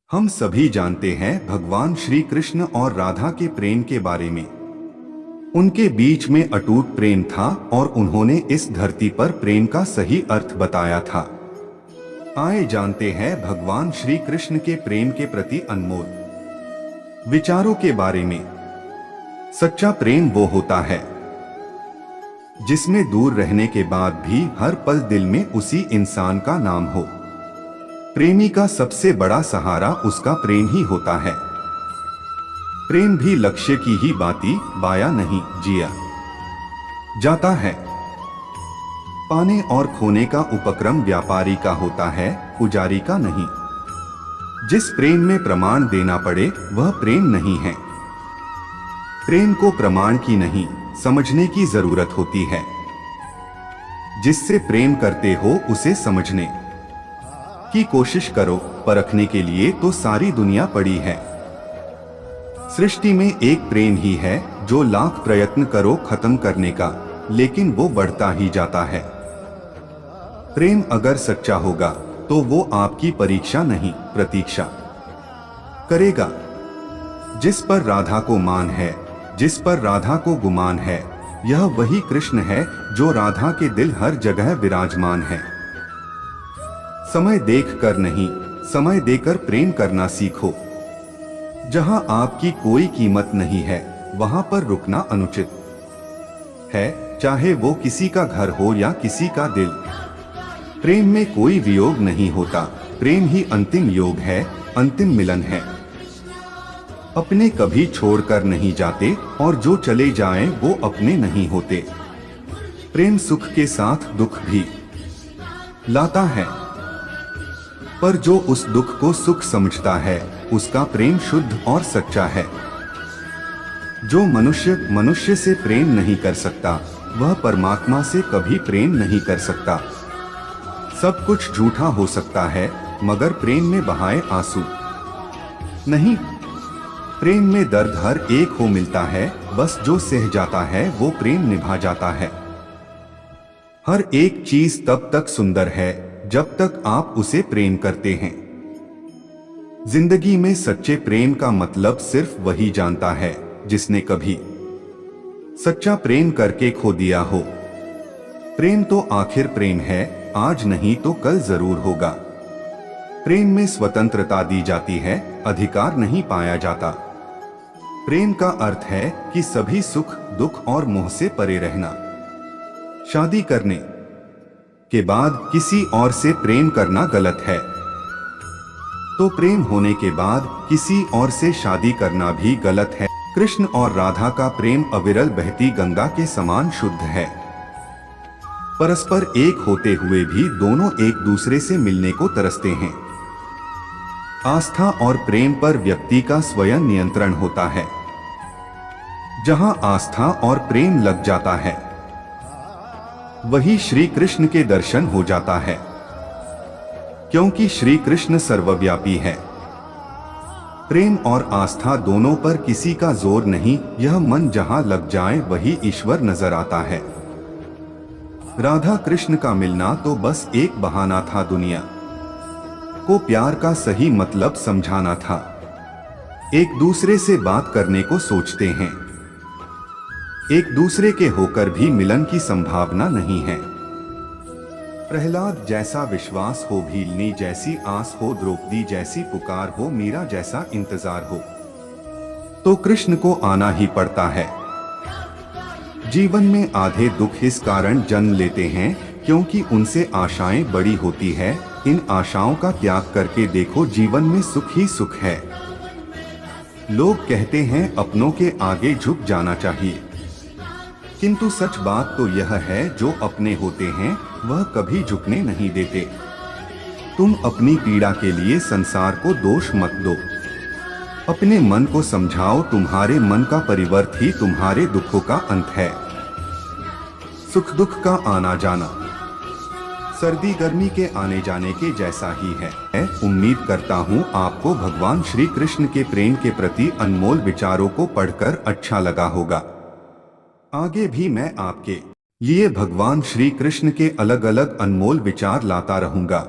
हम सभी जानते हैं भगवान श्री कृष्ण और राधा के प्रेम के बारे में। उनके बीच में अटूट प्रेम था और उन्होंने इस धरती पर प्रेम का सही अर्थ बताया था। आइए जानते हैं भगवान श्री कृष्ण के प्रेम के प्रति अनमोल विचारों के बारे में। सच्चा प्रेम वो होता है जिसमें दूर रहने के बाद भी हर पल दिल में उसी इंसान का नाम हो। प्रेमी का सबसे बड़ा सहारा उसका प्रेम ही होता है। प्रेम भी लक्ष्य की ही बाती बाया नहीं जिया जाता है। पाने और खोने का उपक्रम व्यापारी का होता है, पुजारी का नहीं। जिस प्रेम में प्रमाण देना पड़े वह प्रेम नहीं है। प्रेम को प्रमाण की नहीं, समझने की जरूरत होती है। जिससे प्रेम करते हो उसे समझने की कोशिश करो, परखने के लिए तो सारी दुनिया पड़ी है। सृष्टि में एक प्रेम ही है जो लाख प्रयत्न करो खत्म करने का, लेकिन वो बढ़ता ही जाता है। प्रेम अगर सच्चा होगा तो वो आपकी परीक्षा नहीं, प्रतीक्षा करेगा। जिस पर राधा को मान है, जिस पर राधा को गुमान है, यह वही कृष्ण है जो राधा के दिल हर जगह विराजमान है। समय देख कर नहीं, समय देकर प्रेम करना सीखो। जहां आपकी कोई कीमत नहीं है वहां पर रुकना अनुचित है, चाहे वो किसी का घर हो या किसी का दिल। प्रेम में कोई वियोग नहीं होता, प्रेम ही अंतिम योग है, अंतिम मिलन है। अपने कभी छोड़कर नहीं जाते और जो चले जाएं वो अपने नहीं होते। प्रेम सुख के साथ दुख भी लाता है, पर जो उस दुख को सुख समझता है उसका प्रेम शुद्ध और सच्चा है। जो मनुष्य मनुष्य से प्रेम नहीं कर सकता वह परमात्मा से कभी प्रेम नहीं कर सकता। सब कुछ झूठा हो सकता है मगर प्रेम में बहाए आंसू नहीं। प्रेम में दर्द हर एक को मिलता है, बस जो सह जाता है वो प्रेम निभा जाता है। हर एक चीज तब तक सुंदर है जब तक आप उसे प्रेम करते हैं। जिंदगी में सच्चे प्रेम का मतलब सिर्फ वही जानता है जिसने कभी सच्चा प्रेम करके खो दिया हो। प्रेम तो आखिर प्रेम है, आज नहीं तो कल जरूर होगा। प्रेम में स्वतंत्रता दी जाती है, अधिकार नहीं पाया जाता। प्रेम का अर्थ है कि सभी सुख दुख और मोह से परे रहना। शादी करने के बाद किसी और से प्रेम करना गलत है, तो प्रेम होने के बाद किसी और से शादी करना भी गलत है। कृष्ण और राधा का प्रेम अविरल बहती गंगा के समान शुद्ध है। परस्पर एक होते हुए भी दोनों एक दूसरे से मिलने को तरसते हैं। आस्था और प्रेम पर व्यक्ति का स्वयं नियंत्रण होता है। जहां आस्था और प्रेम लग जाता है वही श्री कृष्ण के दर्शन हो जाता है, क्योंकि श्री कृष्ण सर्वव्यापी है। प्रेम और आस्था दोनों पर किसी का जोर नहीं, यह मन जहां लग जाए वही ईश्वर नजर आता है। राधा कृष्ण का मिलना तो बस एक बहाना था, दुनिया को प्यार का सही मतलब समझाना था। एक दूसरे से बात करने को सोचते हैं, एक दूसरे के होकर भी मिलन की संभावना नहीं है। प्रहलाद जैसा विश्वास हो, भीलनी जैसी आस हो, द्रौपदी जैसी पुकार हो, मीरा जैसा इंतजार हो, तो कृष्ण को आना ही पड़ता है। जीवन में आधे दुख इस कारण जन्म लेते हैं क्योंकि उनसे आशाएं बड़ी होती है। इन आशाओं का त्याग करके देखो, जीवन में सुख ही सुख है। लोग कहते हैं अपनों के आगे झुक जाना चाहिए, किंतु सच बात तो यह है जो अपने होते हैं वह कभी झुकने नहीं देते। तुम अपनी पीड़ा के लिए संसार को दोष मत दो, अपने मन को समझाओ। तुम्हारे मन का परिवर्त ही तुम्हारे दुखों का अंत है। सुख दुख का आना जाना सर्दी गर्मी के आने जाने के जैसा ही है। उम्मीद करता हूँ आपको भगवान श्री कृष्ण के प्रेम के प्रति अनमोल विचारों को पढ़कर अच्छा लगा होगा। आगे भी मैं आपके लिए भगवान श्री कृष्ण के अलग अलग अनमोल विचार लाता रहूंगा।